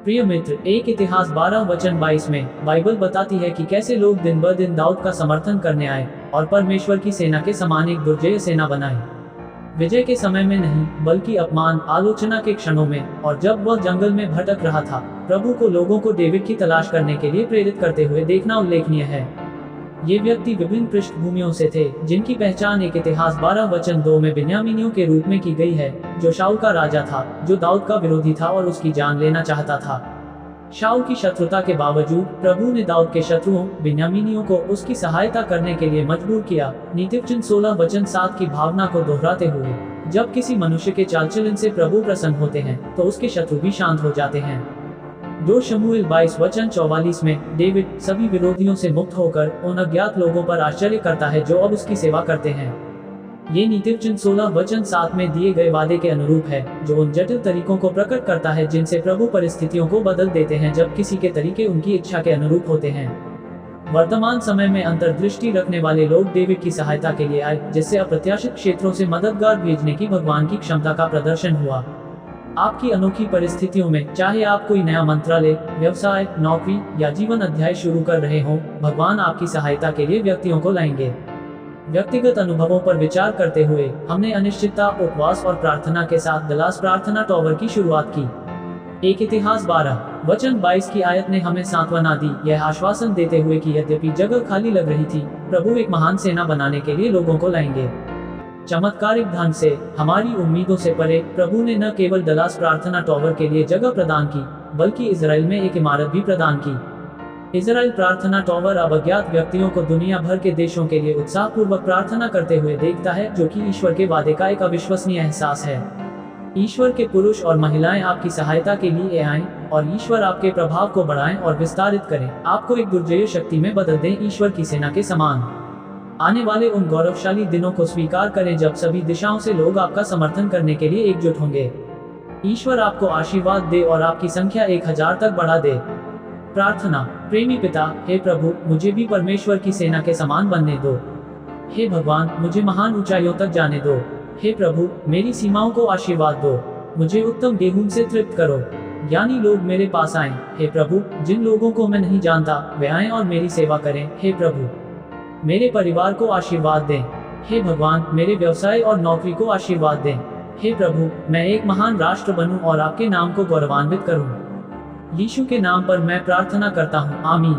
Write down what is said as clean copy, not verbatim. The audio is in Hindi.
प्रिय मित्र, एक इतिहास 12 वचन 22 में बाइबल बताती है कि कैसे लोग दिन ब दिन दाऊद का समर्थन करने आए और परमेश्वर की सेना के समान एक दुर्जय सेना बनाई। विजय के समय में नहीं, बल्कि अपमान, आलोचना के क्षणों में, और जब वह जंगल में भटक रहा था, प्रभु को लोगों को डेविड की तलाश करने के लिए प्रेरित करते हुए देखना उल्लेखनीय है। ये व्यक्ति विभिन्न पृष्ठभूमियों से थे, जिनकी पहचान एक इतिहास 12 वचन 2 में बिन्यामीनियों के रूप में की गई है, जो शाऊल का राजा था, जो दाऊद का विरोधी था और उसकी जान लेना चाहता था। शाऊल की शत्रुता के बावजूद प्रभु ने दाऊद के शत्रुओं बिन्यामीनियों को उसकी सहायता करने के लिए मजबूर किया। नीतिवचन 16 वचन 7 की भावना को दोहराते हुए, जब किसी मनुष्य के चाल चलन से प्रभु प्रसन्न होते हैं तो उसके शत्रु भी शांत हो जाते हैं। 2 शमूएल 22 वचन 44 में डेविड सभी विरोधियों से मुक्त होकर उन अज्ञात लोगों पर आश्चर्य करता है जो अब उसकी सेवा करते हैं। ये नीतिवचन 16 वचन 7 में दिए गए वादे के अनुरूप है, जो उन जटिल तरीकों को प्रकट करता है जिनसे प्रभु परिस्थितियों को बदल देते हैं जब किसी के तरीके उनकी इच्छा के अनुरूप होते हैं। वर्तमान समय में अंतर्दृष्टि रखने वाले लोग डेविड की सहायता के लिए आए, जिससे अप्रत्याशित क्षेत्रों से मददगार भेजने की भगवान की क्षमता का प्रदर्शन हुआ। आपकी अनोखी परिस्थितियों में, चाहे आप कोई नया मंत्रालय, व्यवसाय, नौकरी या जीवन अध्याय शुरू कर रहे हों, भगवान आपकी सहायता के लिए व्यक्तियों को लाएंगे। व्यक्तिगत अनुभवों पर विचार करते हुए हमने अनिश्चितता, उपवास और प्रार्थना के साथ दलास प्रार्थना टॉवर की शुरुआत की। एक इतिहास 12 वचन 22 की आयत ने हमें सांत्वना दी, यह आश्वासन देते हुए कि यद्यपि जगह खाली लग रही थी, प्रभु एक महान सेना बनाने के लिए लोगों को लाएंगे। चमत्कारिक ढंग से, हमारी उम्मीदों से परे, प्रभु ने न केवल दलास प्रार्थना टॉवर के लिए जगह प्रदान की, बल्कि इजराइल में एक इमारत भी प्रदान की। इजराइल प्रार्थना टॉवर अब अज्ञात व्यक्तियों को दुनिया भर के देशों के लिए उत्साहपूर्वक प्रार्थना करते हुए देखता है, जो कि ईश्वर के वादे का एक अविश्वसनीय एहसास है। ईश्वर के पुरुष और महिलाएं आपकी सहायता के लिए आएं, और ईश्वर आपके प्रभाव को बढ़ाएं और विस्तारित करें, आपको एक दुर्जय शक्ति में बदल दें, ईश्वर की सेना के समान। आने वाले उन गौरवशाली दिनों को स्वीकार करें जब सभी दिशाओं से लोग आपका समर्थन करने के लिए एकजुट होंगे। ईश्वर आपको आशीर्वाद दे और आपकी संख्या 1000 तक बढ़ा दे। प्रार्थना। प्रेमी पिता, हे प्रभु, मुझे भी परमेश्वर की सेना के समान बनने दो। हे भगवान, मुझे महान ऊंचाइयों तक जाने दो। हे प्रभु, मेरी सीमाओं को आशीर्वाद दो। मुझे उत्तम गेहूं से तृप्त करो। ज्ञानी लोग मेरे पास आएं। हे प्रभु, जिन लोगों को मैं नहीं जानता वे आएं और मेरी सेवा करें। हे प्रभु, मेरे परिवार को आशीर्वाद दें। हे भगवान, मेरे व्यवसाय और नौकरी को आशीर्वाद दें। हे प्रभु, मैं एक महान राष्ट्र बनूं और आपके नाम को गौरवान्वित करूं। यीशु के नाम पर मैं प्रार्थना करता हूं, आमीन।